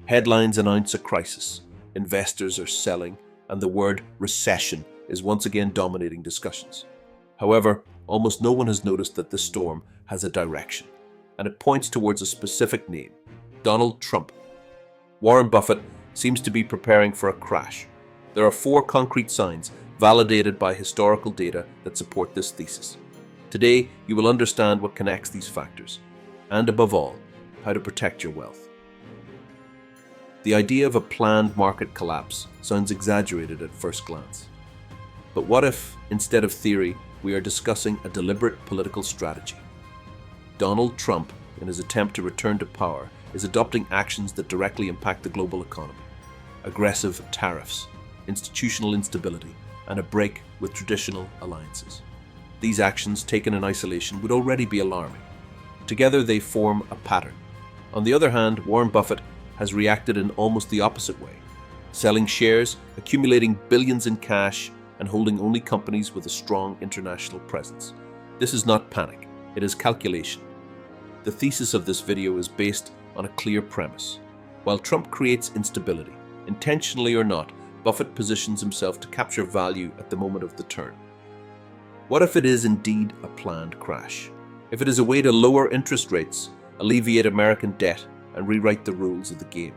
Headlines announce a crisis, investors are selling, and the word recession is once again dominating discussions. However, almost no one has noticed that this storm has a direction, and it points towards a specific name: Donald Trump. Warren Buffett seems to be preparing for a crash. There are 4 concrete signs validated by historical data that support this thesis. Today, you will understand what connects these factors, and above all, how to protect your wealth. The idea of a planned market collapse sounds exaggerated at first glance. But what if, instead of theory, we are discussing a deliberate political strategy? Donald Trump, in his attempt to return to power, is adopting actions that directly impact the global economy. Aggressive tariffs, institutional instability, and a break with traditional alliances. These actions, taken in isolation, would already be alarming. Together they form a pattern. On the other hand, Warren Buffett has reacted in almost the opposite way, selling shares, accumulating billions in cash, and holding only companies with a strong international presence. This is not panic, it is calculation. The thesis of this video is based on a clear premise. While Trump creates instability, intentionally or not, Buffett positions himself to capture value at the moment of the turn. What if it is indeed a planned crash? If it is a way to lower interest rates, alleviate American debt, and rewrite the rules of the game?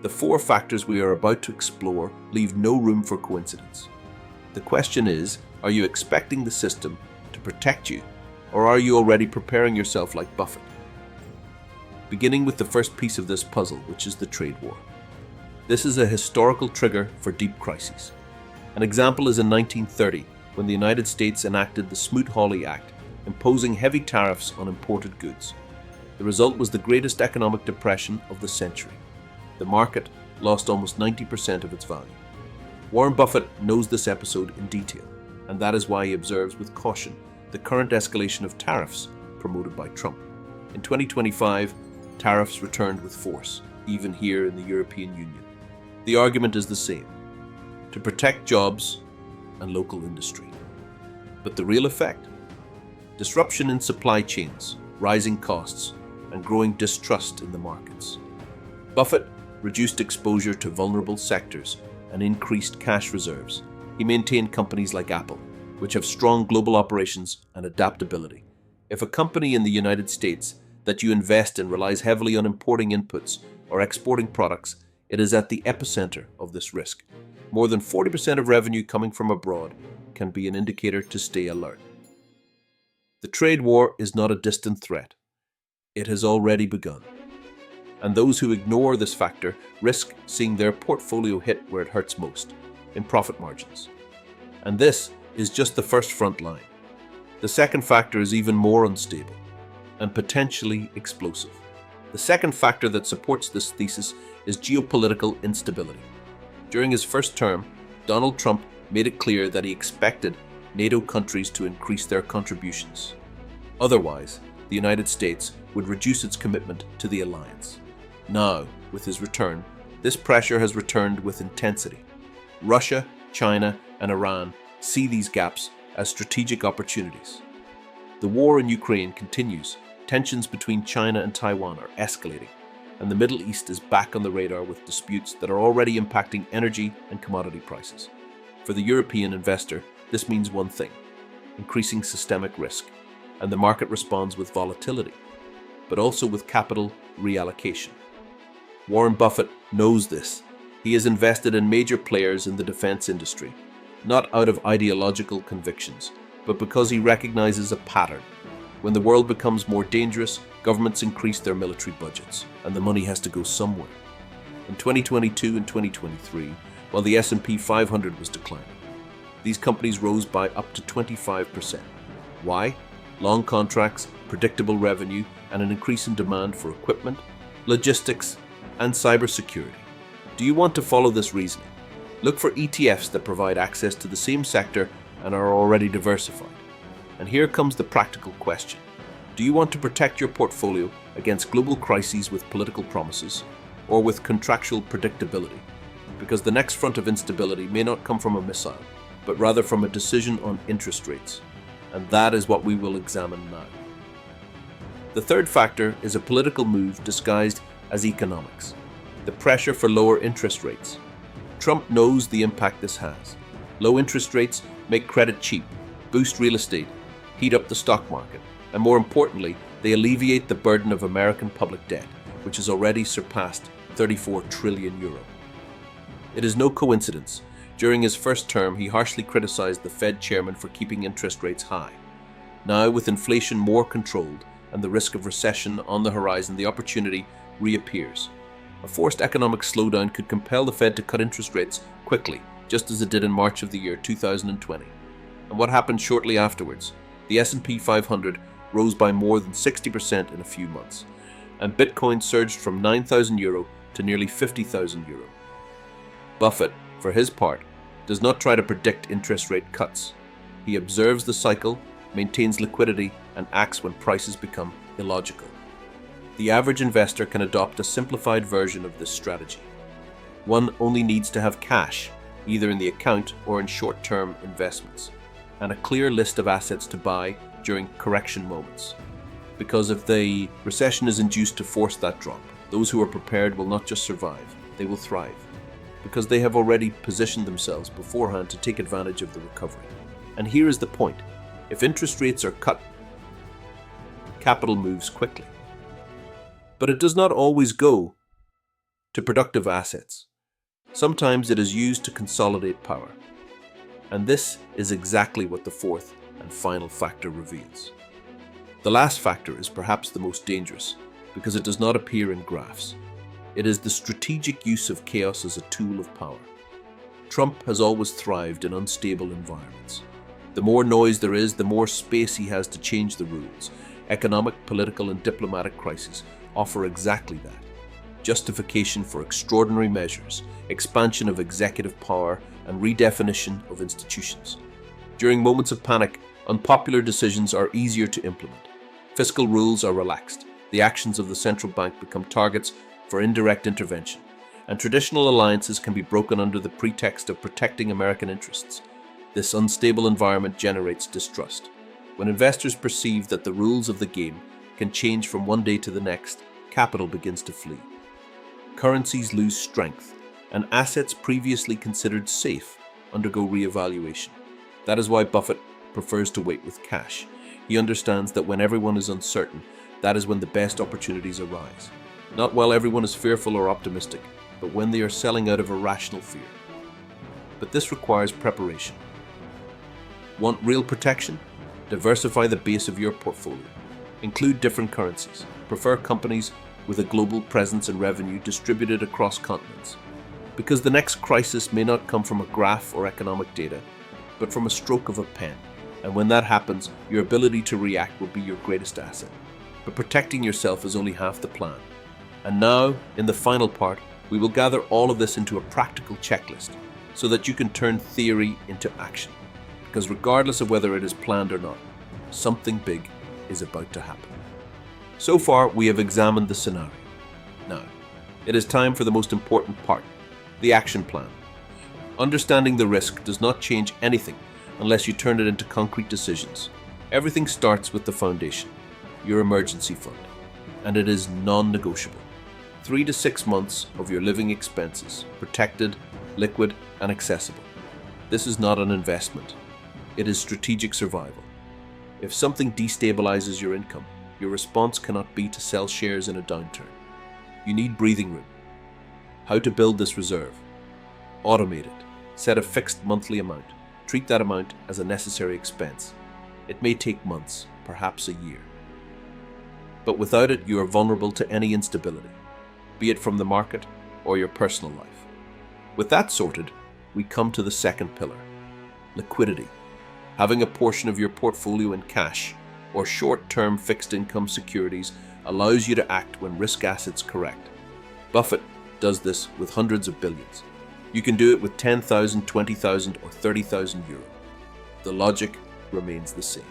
The 4 factors we are about to explore leave no room for coincidence. The question is, are you expecting the system to protect you, or are you already preparing yourself like Buffett? Beginning with the first piece of this puzzle, which is the trade war. This is a historical trigger for deep crises. An example is in 1930, when the United States enacted the Smoot-Hawley Act, imposing heavy tariffs on imported goods. The result was the greatest economic depression of the century. The market lost almost 90% of its value. Warren Buffett knows this episode in detail, and that is why he observes with caution the current escalation of tariffs promoted by Trump. In 2025, tariffs returned with force, even here in the European Union. The argument is the same: to protect jobs and local industry. But the real effect? Disruption in supply chains, rising costs, and growing distrust in the markets. Buffett reduced exposure to vulnerable sectors and increased cash reserves. He maintained companies like Apple, which have strong global operations and adaptability. If a company in the United States that you invest in relies heavily on importing inputs or exporting products, it is at the epicenter of this risk. More than 40% of revenue coming from abroad can be an indicator to stay alert. The trade war is not a distant threat. It has already begun. And those who ignore this factor risk seeing their portfolio hit where it hurts most, in profit margins. And this is just the first front line. The second factor is even more unstable and potentially explosive. The second factor that supports this thesis is geopolitical instability. During his first term, Donald Trump made it clear that he expected NATO countries to increase their contributions. Otherwise, the United States would reduce its commitment to the alliance. Now, with his return, this pressure has returned with intensity. Russia, China, and Iran see these gaps as strategic opportunities. The war in Ukraine continues. Tensions between China and Taiwan are escalating, and the Middle East is back on the radar with disputes that are already impacting energy and commodity prices. For the European investor, this means one thing: increasing systemic risk, and the market responds with volatility, but also with capital reallocation. Warren Buffett knows this. He has invested in major players in the defense industry, not out of ideological convictions, but because he recognizes a pattern. When the world becomes more dangerous, governments increase their military budgets, and the money has to go somewhere. In 2022 and 2023, while the S&P 500 was declining, these companies rose by up to 25%. Why? Long contracts, predictable revenue, and an increase in demand for equipment, logistics, and cybersecurity. Do you want to follow this reasoning? Look for ETFs that provide access to the same sector and are already diversified. And here comes the practical question. Do you want to protect your portfolio against global crises with political promises, or with contractual predictability? Because the next front of instability may not come from a missile, but rather from a decision on interest rates. And that is what we will examine now. The third factor is a political move disguised as economics. The pressure for lower interest rates. Trump knows the impact this has. Low interest rates make credit cheap, boost real estate, heat up the stock market, and more importantly, they alleviate the burden of American public debt, which has already surpassed 34 trillion euro. It is no coincidence. During his first term, he harshly criticized the Fed chairman for keeping interest rates high. Now, with inflation more controlled and the risk of recession on the horizon, the opportunity reappears. A forced economic slowdown could compel the Fed to cut interest rates quickly, just as it did in March of the year 2020. And what happened shortly afterwards? The S&P 500 rose by more than 60% in a few months, and Bitcoin surged from 9,000 euro to nearly 50,000 euro. Buffett, for his part, does not try to predict interest rate cuts. He observes the cycle, maintains liquidity, and acts when prices become illogical. The average investor can adopt a simplified version of this strategy. One only needs to have cash, either in the account or in short-term investments, and a clear list of assets to buy during correction moments. Because if the recession is induced to force that drop, those who are prepared will not just survive, they will thrive, because they have already positioned themselves beforehand to take advantage of the recovery. And here is the point. If interest rates are cut, capital moves quickly. But it does not always go to productive assets. Sometimes it is used to consolidate power. And this is exactly what the fourth and final factor reveals. The last factor is perhaps the most dangerous because it does not appear in graphs. It is the strategic use of chaos as a tool of power. Trump has always thrived in unstable environments. The more noise there is, the more space he has to change the rules. Economic, political, and diplomatic crises offer exactly that. Justification for extraordinary measures, expansion of executive power, and redefinition of institutions. During moments of panic, unpopular decisions are easier to implement. Fiscal rules are relaxed. The actions of the central bank become targets for indirect intervention, and traditional alliances can be broken under the pretext of protecting American interests. This unstable environment generates distrust. When investors perceive that the rules of the game can change from one day to the next, capital begins to flee. Currencies lose strength, and assets previously considered safe undergo re-evaluation. That is why Buffett prefers to wait with cash. He understands that when everyone is uncertain, that is when the best opportunities arise. Not while everyone is fearful or optimistic, but when they are selling out of irrational fear. But this requires preparation. Want real protection? Diversify the base of your portfolio. Include different currencies. Prefer companies with a global presence and revenue distributed across continents. Because the next crisis may not come from a graph or economic data, but from a stroke of a pen. And when that happens, your ability to react will be your greatest asset. But protecting yourself is only half the plan. And now, in the final part, we will gather all of this into a practical checklist so that you can turn theory into action. Because regardless of whether it is planned or not, something big is about to happen. So far, we have examined the scenario. Now, it is time for the most important part, the action plan. Understanding the risk does not change anything unless you turn it into concrete decisions. Everything starts with the foundation, your emergency fund, and it is non-negotiable. 3 to 6 months of your living expenses, protected, liquid, and accessible. This is not an investment. It is strategic survival. If something destabilizes your income, your response cannot be to sell shares in a downturn. You need breathing room. How to build this reserve? Automate it. Set a fixed monthly amount. Treat that amount as a necessary expense. It may take months, perhaps a year. But without it, you are vulnerable to any instability, be it from the market or your personal life. With that sorted, we come to the second pillar, liquidity. Having a portion of your portfolio in cash or short-term fixed income securities allows you to act when risk assets correct. Buffett does this with hundreds of billions. You can do it with 10,000, 20,000 or 30,000 euro. The logic remains the same.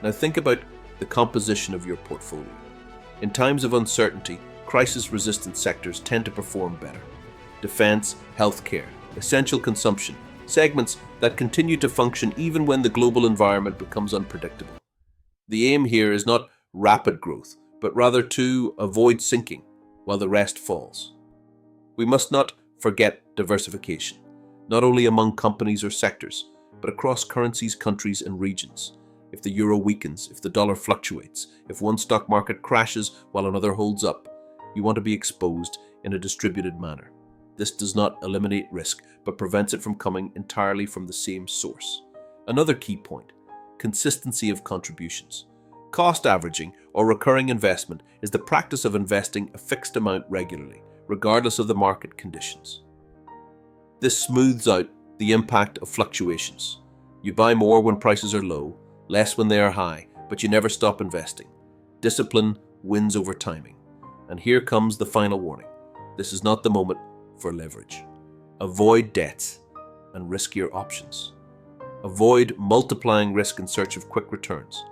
Now think about the composition of your portfolio. In times of uncertainty, crisis-resistant sectors tend to perform better. Defense, healthcare, essential consumption, segments that continue to function even when the global environment becomes unpredictable. The aim here is not rapid growth, but rather to avoid sinking. while the rest falls. We must not forget diversification, not only among companies or sectors, but across currencies, countries, and regions. If the euro weakens, if the dollar fluctuates, if one stock market crashes while another holds up, you want to be exposed in a distributed manner. This does not eliminate risk, but prevents it from coming entirely from the same source. Another key point: consistency of contributions. Cost averaging or recurring investment is the practice of investing a fixed amount regularly, regardless of the market conditions. This smooths out the impact of fluctuations. You buy more when prices are low, less when they are high, but you never stop investing. Discipline wins over timing. And here comes the final warning. This is not the moment for leverage. Avoid debts and riskier options. Avoid multiplying risk in search of quick returns.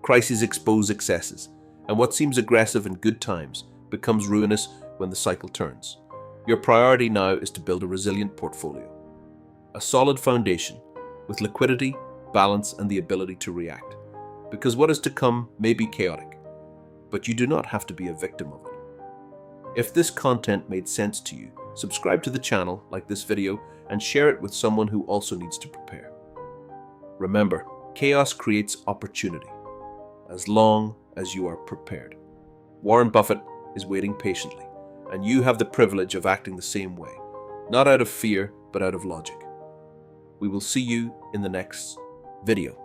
Crises expose excesses, and what seems aggressive in good times becomes ruinous when the cycle turns. Your priority now is to build a resilient portfolio. A solid foundation with liquidity, balance, and the ability to react. Because what is to come may be chaotic, but you do not have to be a victim of it. If this content made sense to you, subscribe to the channel, like this video, and share it with someone who also needs to prepare. Remember, chaos creates opportunity, as long as you are prepared. Warren Buffett is waiting patiently, and you have the privilege of acting the same way, not out of fear, but out of logic. We will see you in the next video.